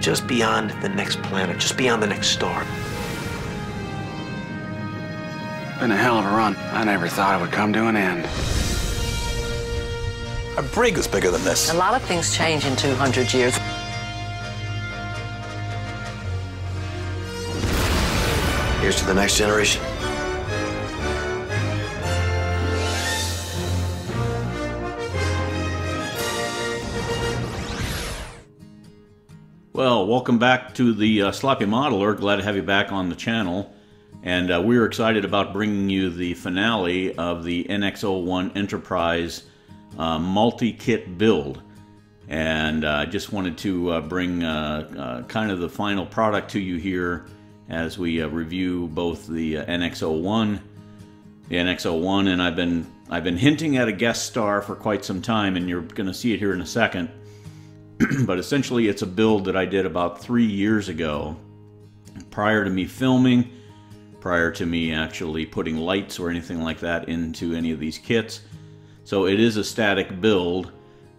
just beyond the next planet, just beyond the next star. Been a hell of a run. I never thought it would come to an end. Our brig is bigger than this. A lot of things change in 200 years. Here's to the next generation. Well, welcome back to the Sloppy Modeler. Glad to have you back on the channel. And we're excited about bringing you the finale of the NX01 Enterprise multi-kit build. And I just wanted to bring kind of the final product to you here as we review both the NX01, and I've been hinting at a guest star for quite some time, and you're going to see it here in a second. But essentially it's a build that I did about 3 years ago, prior to me filming, prior to me actually putting lights or anything like that into any of these kits. So it is a static build,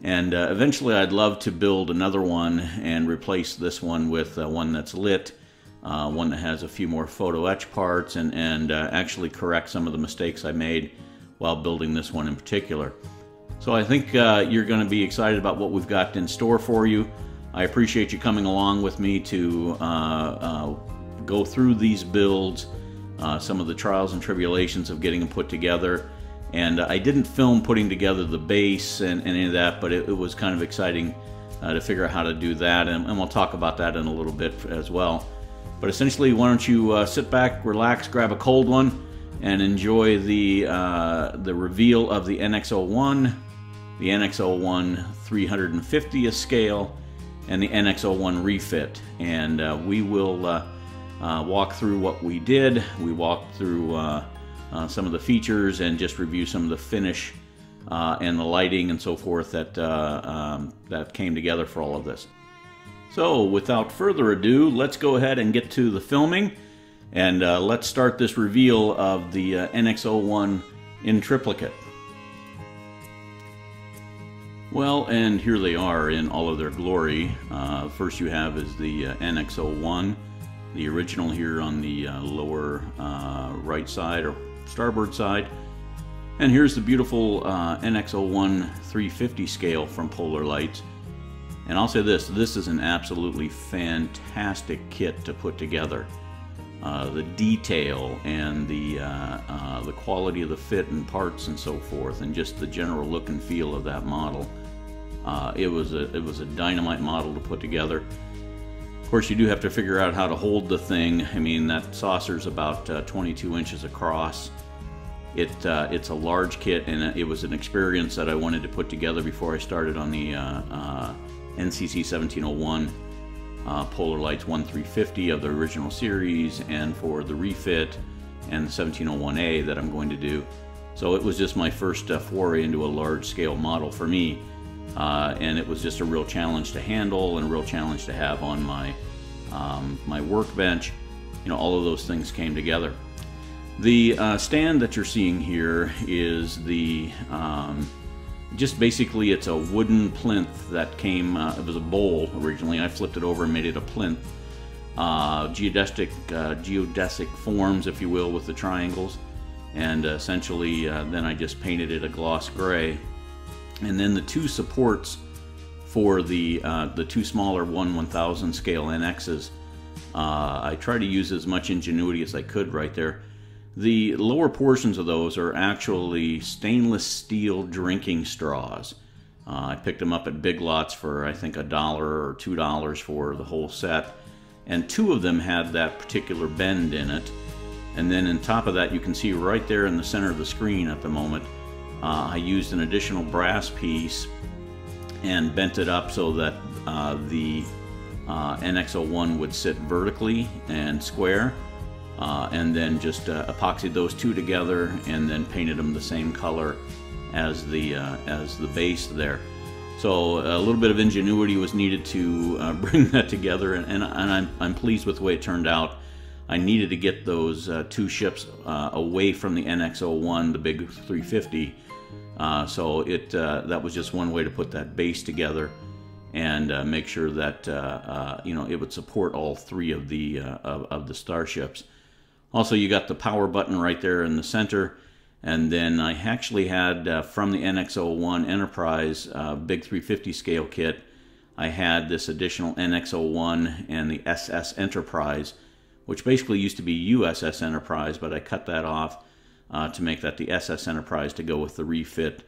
and eventually I'd love to build another one and replace this one with one that's lit, one that has a few more photo etch parts, and actually correct some of the mistakes I made while building this one in particular. So I think you're going to be excited about what we've got in store for you. I appreciate you coming along with me to go through these builds, some of the trials and tribulations of getting them put together. And I didn't film putting together the base and any of that, but it was kind of exciting to figure out how to do that, and we'll talk about that in a little bit as well. But essentially, why don't you sit back, relax, grab a cold one, and enjoy the reveal of the NX01, the NX01 350th scale, and the NX01 refit. And we will walk through what we did. We walked through some of the features and just review some of the finish and the lighting and so forth that that came together for all of this. So without further ado, let's go ahead and get to the filming, and let's start this reveal of the NX01 in triplicate. Well, and here they are in all of their glory. First you have is the NX01, the original here on the lower right side or starboard side. And here's the beautiful NX01 350 scale from Polar Lights. And I'll say this is an absolutely fantastic kit to put together. The detail and the quality of the fit and parts and so forth, and just the general look and feel of that model. It was a dynamite model to put together. Of course, you do have to figure out how to hold the thing. I mean, that saucer's about 22 inches across. It's a large kit, and it was an experience that I wanted to put together before I started on the NCC 1701 Polar Lights 1350 of the original series, and for the refit and the 1701A that I'm going to do. So it was just my first foray into a large-scale model for me, and it was just a real challenge to handle and a real challenge to have on my my workbench. You know, all of those things came together. The stand that you're seeing here is the just basically it's a wooden plinth that came, it was a bowl originally. I flipped it over and made it a plinth. Geodesic forms, if you will, with the triangles. And essentially then I just painted it a gloss gray. And then the two supports for the two smaller 1/1000 scale NXs, I tried to use as much ingenuity as I could right there. The lower portions of those are actually stainless steel drinking straws. I picked them up at Big Lots for I think $1 or $2 for the whole set, and two of them had that particular bend in it. And then on top of that, you can see right there in the center of the screen at the moment, I used an additional brass piece and bent it up so that the NX01 would sit vertically and square. And then just epoxied those two together and then painted them the same color as the base there. So a little bit of ingenuity was needed to bring that together, and I'm pleased with the way it turned out. I needed to get those two ships away from the NX01, the big 350. So that was just one way to put that base together. and make sure that you know, it would support all three of the starships. Also, you got the power button right there in the center, and then I actually had from the NX-01 Enterprise big 350 scale kit, I had this additional NX-01 and the SS Enterprise, which basically used to be USS Enterprise, but I cut that off to make that the SS Enterprise to go with the refit.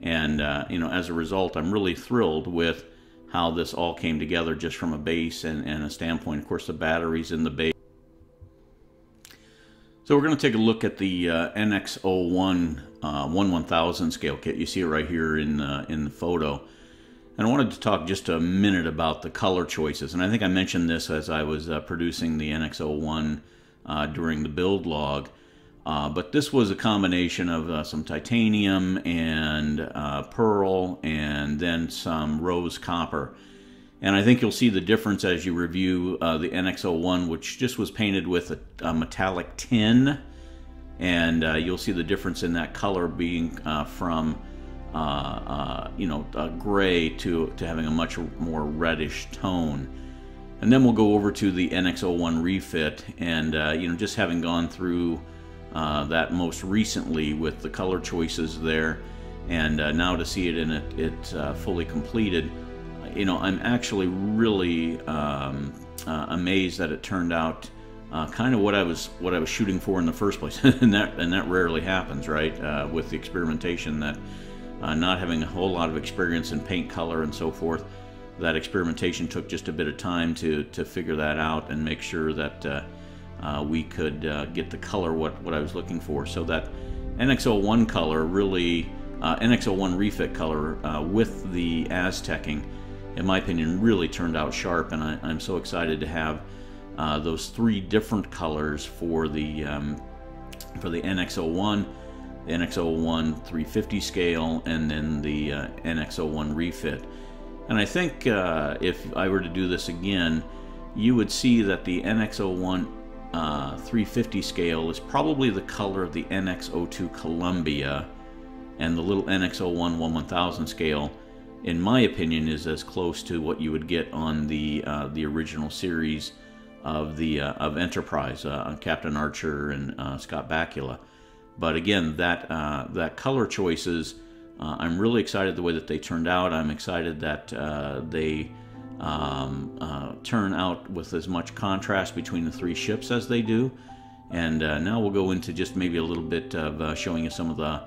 And you know, as a result, I'm really thrilled with how this all came together just from a base and a standpoint. Of course, the batteries in the base. So we're going to take a look at the NX-01 1/1000 scale kit. You see it right here in the photo. And I wanted to talk just a minute about the color choices. And I think I mentioned this as I was producing the NX-01 during the build log. But this was a combination of some titanium and pearl and then some rose copper. And I think you'll see the difference as you review the NX-01, which just was painted with a metallic tin. And you'll see the difference in that color being from you know, gray to having a much more reddish tone. And then we'll go over to the NX-01 refit, and you know, just having gone through that most recently with the color choices there, and now to see it in its fully completed, you know, I'm actually really amazed that it turned out kind of what I was shooting for in the first place, and that rarely happens, right? With the experimentation, that not having a whole lot of experience in paint color and so forth, that experimentation took just a bit of time to figure that out and make sure that we could get the color what I was looking for. So that NX-01 color really, NX-01 refit color with the Aztecing, in my opinion, really turned out sharp, and I'm so excited to have those three different colors for the NX-01, the NX-01 350 scale, and then the NX-01 refit. And I think if I were to do this again, you would see that the NX-01 350 scale is probably the color of the NX-02 Columbia, and the little NX-01 1/1000 scale, in my opinion, is as close to what you would get on the original series of Enterprise, Captain Archer and Scott Bakula. But again, that color choices, I'm really excited the way that they turned out. I'm excited that they turn out with as much contrast between the three ships as they do. And now we'll go into just maybe a little bit of showing you some of the...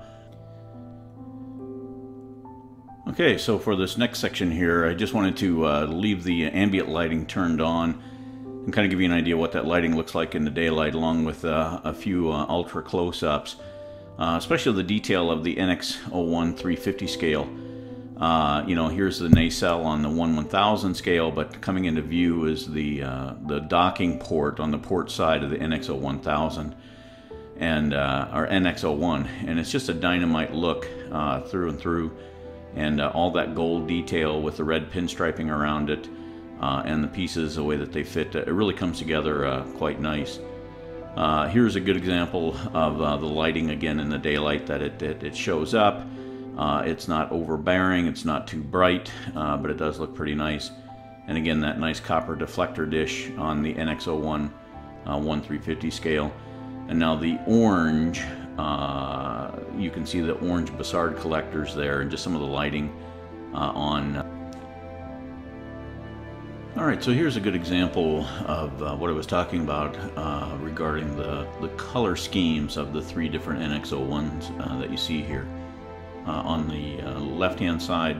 Okay, so for this next section here, I just wanted to leave the ambient lighting turned on and kind of give you an idea what that lighting looks like in the daylight, along with a few ultra close-ups, especially the detail of the NX-01 350 scale. You know, here's the nacelle on the 1/1000 scale, but coming into view is the docking port on the port side of the NX-1000 and or NX-01, and it's just a dynamite look through and through, and all that gold detail with the red pinstriping around it. And the pieces, the way that they fit, it really comes together quite nice. Here's a good example of the lighting again in the daylight, that it shows up. It's not overbearing, it's not too bright, but it does look pretty nice. And again, that nice copper deflector dish on the NX-01 1/350 scale. And now the orange, you can see the orange Bassard collectors there, and just some of the lighting on... Alright, so here's a good example of what I was talking about regarding the color schemes of the three different NX-01s that you see here. On the left-hand side,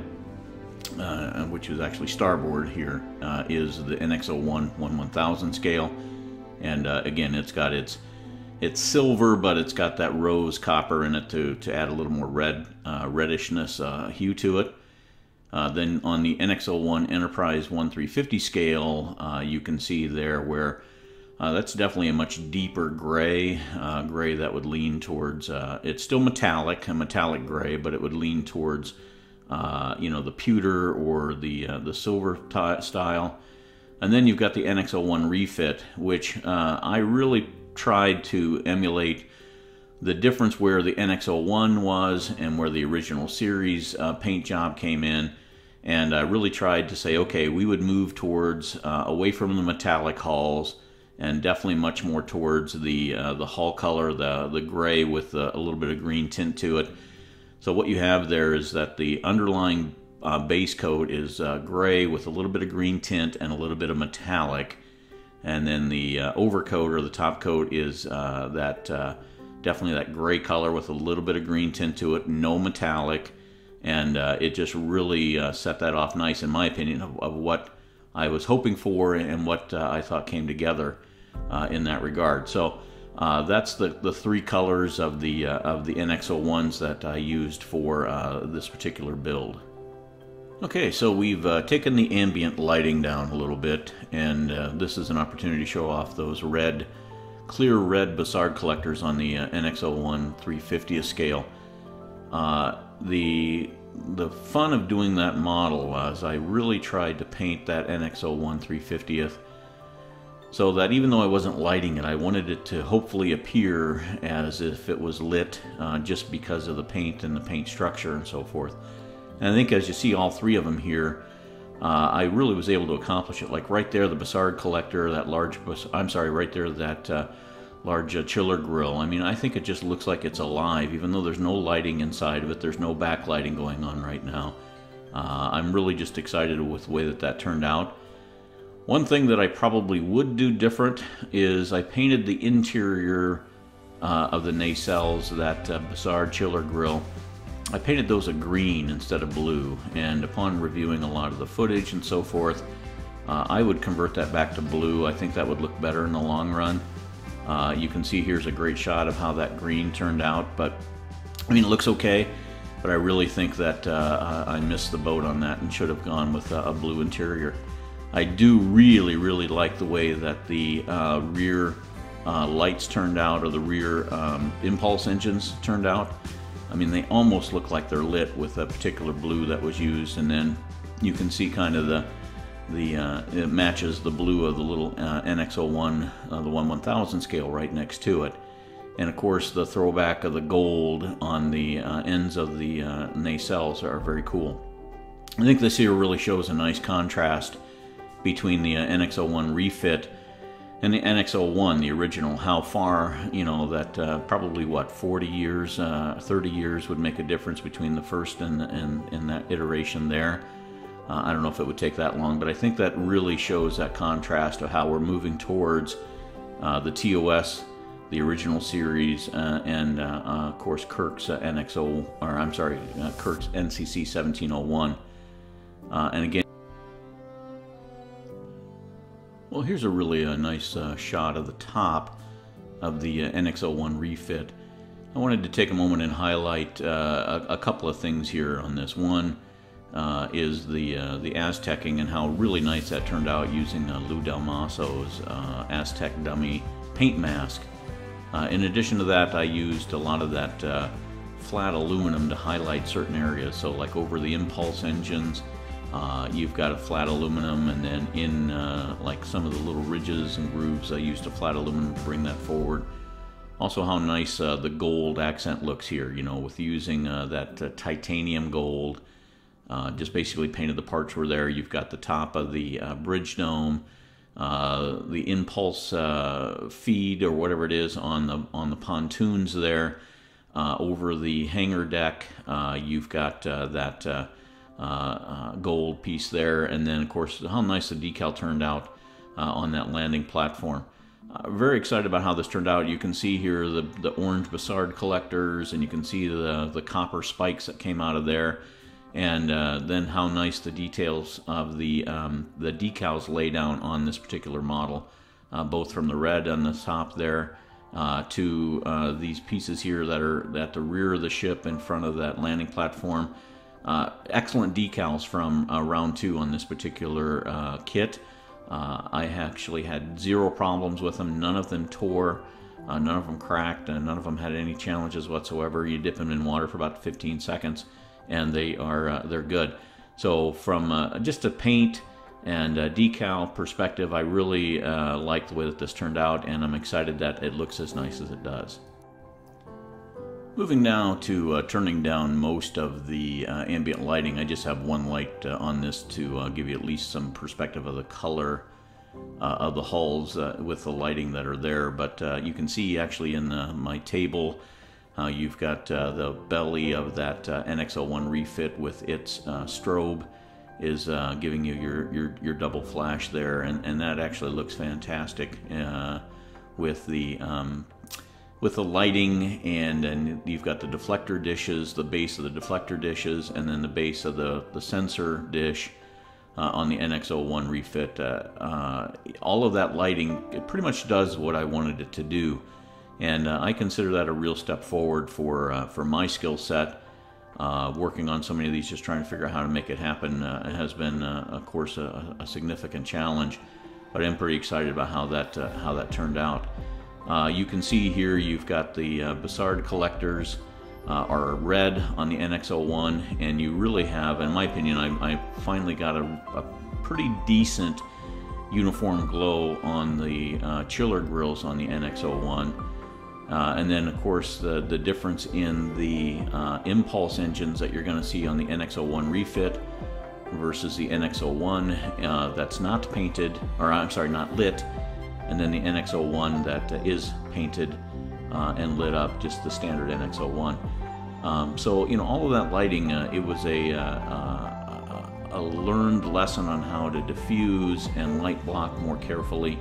which is actually starboard here, is the NX-01 1/1000 scale. And again, it's got it's silver, but it's got that rose copper in it to add a little more reddishness hue to it. Then on the NX-01 Enterprise 1/350 scale, you can see there where that's definitely a much deeper gray, gray that would lean towards, it's still metallic, a metallic gray, but it would lean towards, you know, the pewter or the silver style. And then you've got the NX-01 refit, which I really tried to emulate the difference where the NX-01 was and where the original series paint job came in. and I really tried to say, okay, we would move towards away from the metallic hulls, and definitely much more towards the hull color, the gray with a little bit of green tint to it. So what you have there is that the underlying base coat is gray with a little bit of green tint and a little bit of metallic, and then the overcoat or the top coat is definitely that gray color with a little bit of green tint to it, no metallic, and it just really set that off nice, in my opinion, of what I was hoping for and what I thought came together in that regard. So that's the three colors of the NX01s that I used for this particular build. Okay, so we've taken the ambient lighting down a little bit, and this is an opportunity to show off those clear red Bussard collectors on the NX01 350th scale. The fun of doing that model was I really tried to paint that NX01 350th so that even though I wasn't lighting it, I wanted it to hopefully appear as if it was lit just because of the paint and the paint structure and so forth. And I think as you see all three of them here, I really was able to accomplish it. Like right there, the Bussard collector, that large, right there, that large chiller grill. I mean, I think it just looks like it's alive, even though there's no lighting inside of it. There's no backlighting going on right now. I'm really just excited with the way that turned out. One thing that I probably would do different is I painted the interior of the nacelles, that Bussard chiller grill. I painted those a green instead of blue, and upon reviewing a lot of the footage and so forth, I would convert that back to blue. I think that would look better in the long run. You can see here's a great shot of how that green turned out, but I mean, it looks okay, but I really think that I missed the boat on that and should have gone with a blue interior. I do really like the way that the rear lights turned out, or the rear impulse engines turned out. I mean, they almost look like they're lit with a particular blue that was used, and then you can see kind of it matches the blue of the little NX01, the 1/1000 scale right next to it. And of course, the throwback of the gold on the ends of the nacelles are very cool. I think this here really shows a nice contrast between the NX01 refit and the NX01, the original. How far, you know, that probably what, 40 years, 30 years would make a difference between the first and that iteration there. I don't know if it would take that long, but I think that really shows that contrast of how we're moving towards the TOS, the original series, and of course Kirk's Kirk's NCC 1701. And again, well, here's a really nice shot of the top of the NX01 refit. I wanted to take a moment and highlight a couple of things here on this. One is the Aztecing and how really nice that turned out using Lou Del Maso's Aztec dummy paint mask. In addition to that, I used a lot of that flat aluminum to highlight certain areas. So like over the impulse engines, you've got a flat aluminum, and then in like some of the little ridges and grooves, I used a flat aluminum to bring that forward. Also how nice the gold accent looks here, you know, with using that titanium gold. Just basically painted the parts were there. You've got the top of the bridge dome, the impulse feed or whatever it is on the pontoons there. Over the hangar deck, you've got that gold piece there, and then of course how nice the decal turned out on that landing platform. Very excited about how this turned out. You can see here the orange Bussard collectors, and you can see the copper spikes that came out of there, and then how nice the details of the decals lay down on this particular model, both from the red on the top there to these pieces here that are at the rear of the ship in front of that landing platform. Excellent decals from Round 2 on this particular kit. I actually had zero problems with them. None of them tore, none of them cracked, and none of them had any challenges whatsoever. You dip them in water for about 15 seconds and they're good. So from just a paint and decal perspective, I really like the way that this turned out, and I'm excited that it looks as nice as it does. Moving now to turning down most of the ambient lighting. I just have one light on this to give you at least some perspective of the color of the hulls with the lighting that are there. But you can see actually in my table, you've got the belly of that NX01 refit with its strobe is giving you your double flash there, and that actually looks fantastic with the lighting, and you've got the deflector dishes, the base of the deflector dishes, and then the base of the sensor dish on the NX01 refit. All of that lighting, it pretty much does what I wanted it to do, and I consider that a real step forward for my skill set. Working on so many of these, just trying to figure out how to make it happen, has been, of course, a significant challenge. But I'm pretty excited about how that turned out. You can see here you've got the Bussard collectors are red on the NX01, and you really have, in my opinion, I finally got a pretty decent uniform glow on the chiller grills on the NX01. And then, of course, the difference in the impulse engines that you're going to see on the NX01 refit versus the NX01 that's not painted, or I'm sorry, not lit, and then the NX01 that is painted and lit up, just the standard NX01. So, you know, all of that lighting, it was a learned lesson on how to diffuse and light block more carefully.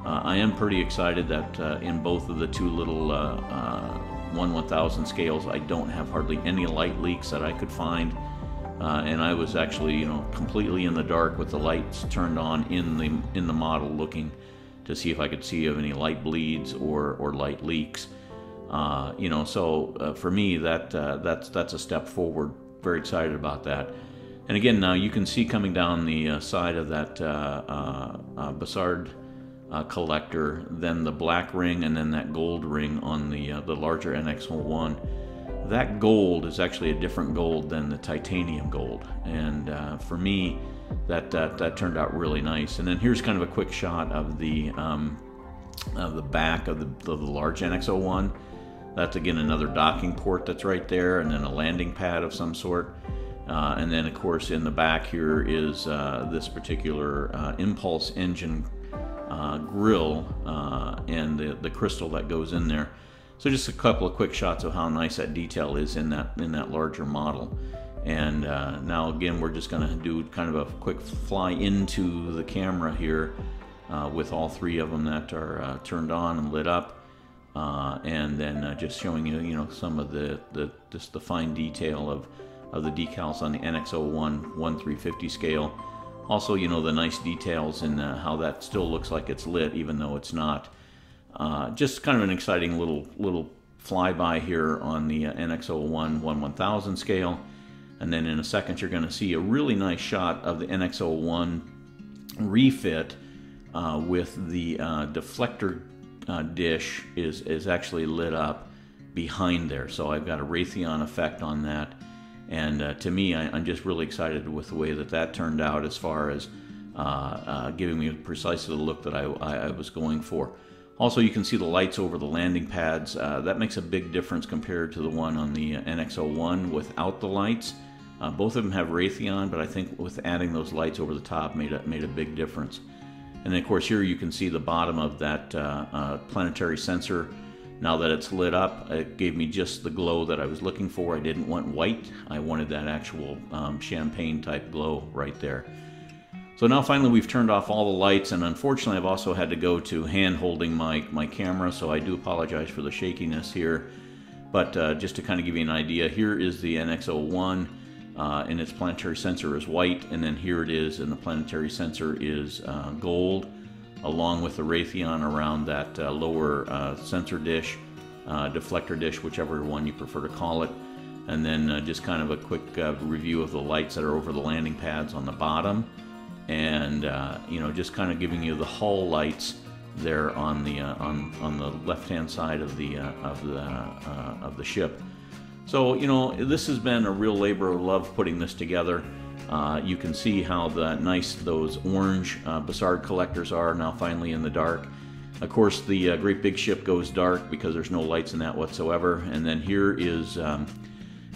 I am pretty excited that in both of the two little 1/1000 scales, I don't have hardly any light leaks that I could find. And I was actually, you know, completely in the dark with the lights turned on in the model, looking to see if I could see of any light bleeds or light leaks. You know, so for me, that's a step forward. Very excited about that. And again, now you can see coming down the side of that Bussard collector, then the black ring, and then that gold ring on the larger NX01. That gold is actually a different gold than the titanium gold, and for me, that turned out really nice. And then here's kind of a quick shot of the back of the large NX01. That's again another docking port that's right there, and then a landing pad of some sort. And then, of course, in the back here is this particular impulse engine grill and the crystal that goes in there. So just a couple of quick shots of how nice that detail is in that larger model. And now again, we're just going to do kind of a quick fly into the camera here with all three of them that are turned on and lit up, and then just showing you, you know, some of just the fine detail of the decals on the NX01 1/350 scale. Also, you know, the nice details in how that still looks like it's lit, even though it's not. Just kind of an exciting little flyby here on the NX01 1/1000 scale. And then in a second, you're going to see a really nice shot of the NX01 refit with the deflector dish is actually lit up behind there. So I've got a Raytheon effect on that. And to me, I'm just really excited with the way that turned out, as far as giving me precisely the look that I was going for. Also, you can see the lights over the landing pads. That makes a big difference compared to the one on the NX01 without the lights. Both of them have Raytheon, but I think with adding those lights over the top made a big difference. And then, of course, here you can see the bottom of that planetary sensor. Now that it's lit up, it gave me just the glow that I was looking for. I didn't want white. I wanted that actual champagne type glow right there. So now finally we've turned off all the lights, and unfortunately I've also had to go to hand holding my camera, so I do apologize for the shakiness here. But just to kind of give you an idea, here is the NX01, and its planetary sensor is white, and then here it is, and the planetary sensor is gold, along with the Raytheon around that lower sensor dish, deflector dish, whichever one you prefer to call it. And then just kind of a quick review of the lights that are over the landing pads on the bottom, and you know, just kind of giving you the hull lights there on the left-hand side of the ship. So, you know, this has been a real labor of love putting this together. You can see how nice those orange Bussard collectors are now finally in the dark. Of course, the great big ship goes dark because there's no lights in that whatsoever. And then here is,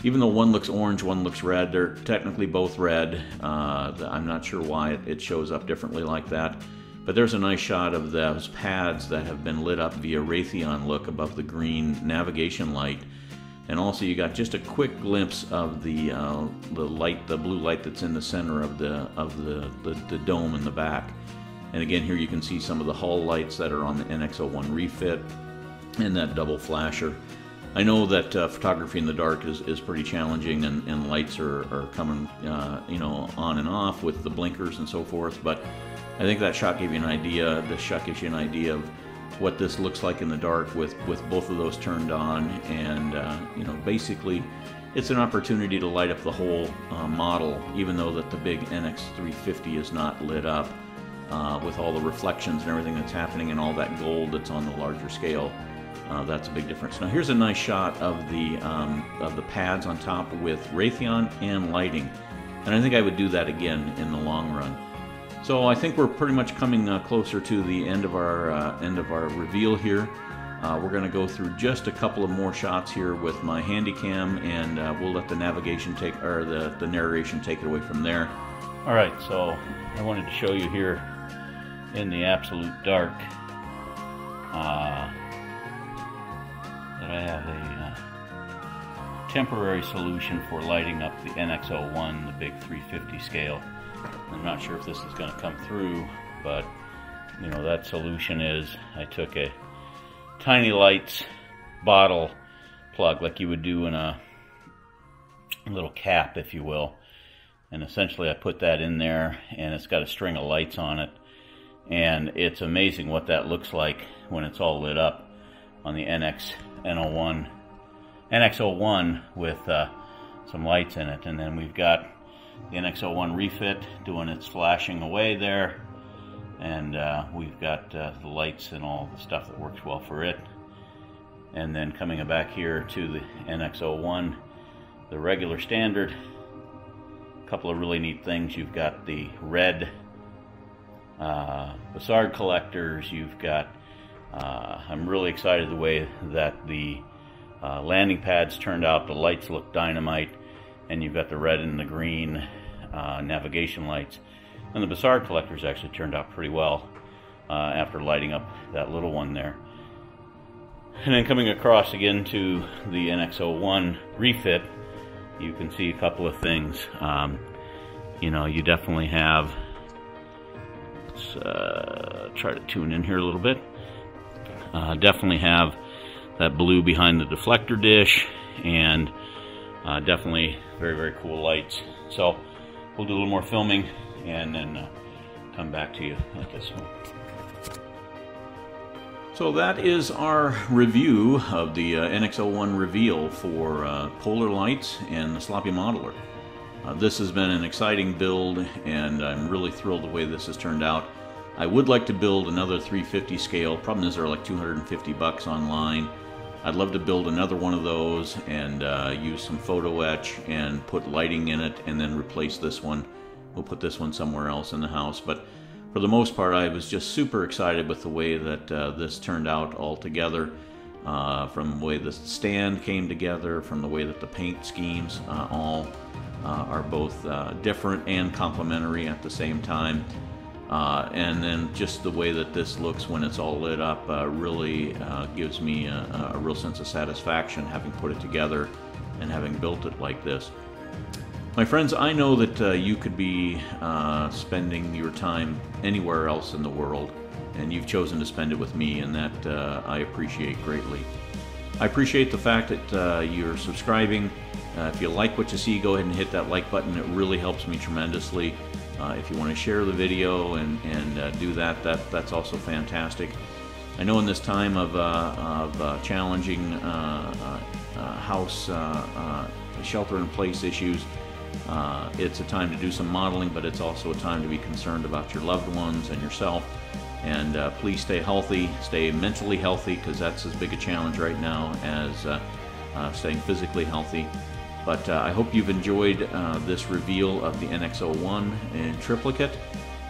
even though one looks orange, one looks red, they're technically both red. I'm not sure why it shows up differently like that. But there's a nice shot of those pads that have been lit up via Raytheon look above the green navigation light. And also you got just a quick glimpse of the light, the blue light that's in the center of the dome in the back. And again, here you can see some of the hull lights that are on the NX01 refit and that double flasher. I know that photography in the dark is pretty challenging, and lights are coming you know, on and off with the blinkers and so forth, but I think that shot gave you an idea, this shot gives you an idea of what this looks like in the dark with both of those turned on. And you know, basically it's an opportunity to light up the whole model, even though that the big NX350 is not lit up with all the reflections and everything that's happening and all that gold that's on the larger scale. That's a big difference. Now here's a nice shot of the pads on top with Raytheon and lighting, and I think I would do that again in the long run. So I think we're pretty much coming closer to the end of our reveal here. We're going to go through just a couple of more shots here with my Handycam, and we'll let the navigation take, or the narration take it away from there. All right, so I wanted to show you here in the absolute dark that I have a temporary solution for lighting up the NX01, the big 350 scale. I'm not sure if this is going to come through, but you know, that solution is, I took a tiny lights bottle plug like you would do in a little cap, if you will, and essentially I put that in there, and it's got a string of lights on it, and it's amazing what that looks like when it's all lit up on the NX01 with some lights in it. And then we've got the NX01 refit doing its flashing away there, and we've got the lights and all the stuff that works well for it. And then coming back here to the NX01, the regular standard, a couple of really neat things. You've got the red Bassard collectors. You've got I'm really excited the way that the landing pads turned out. The lights look dynamite, and you've got the red and the green navigation lights. And the Bassard collectors actually turned out pretty well after lighting up that little one there. And then coming across again to the NX01 refit, you can see a couple of things. You know, you definitely have, let's try to tune in here a little bit. Definitely have that blue behind the deflector dish, and definitely very, very cool lights. So we'll do a little more filming and then come back to you at this one. So that is our review of the NX01 reveal for Polar Lights and the Sloppy Modeler. This has been an exciting build, and I'm really thrilled the way this has turned out. I would like to build another 350 scale. Problem is they're like 250 bucks online. I'd love to build another one of those and use some photo etch and put lighting in it, and then replace this one. We'll put this one somewhere else in the house. But for the most part, I was just super excited with the way that this turned out altogether. From the way the stand came together, from the way that the paint schemes all are both different and complementary at the same time. And then just the way that this looks when it's all lit up really gives me a real sense of satisfaction, having put it together and having built it like this. My friends, I know that you could be spending your time anywhere else in the world, and you've chosen to spend it with me, and that I appreciate greatly. I appreciate the fact that you're subscribing. If you like what you see, go ahead and hit that like button. It really helps me tremendously. If you want to share the video and do that, that's also fantastic. I know in this time of challenging house shelter-in-place issues, it's a time to do some modeling, but it's also a time to be concerned about your loved ones and yourself. And please stay healthy, stay mentally healthy, because that's as big a challenge right now as staying physically healthy. But I hope you've enjoyed this reveal of the NX01 in triplicate.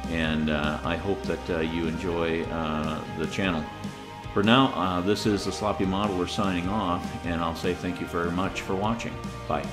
and I hope that you enjoy the channel. For now, this is the Sloppy Modeler signing off, and I'll say thank you very much for watching. Bye.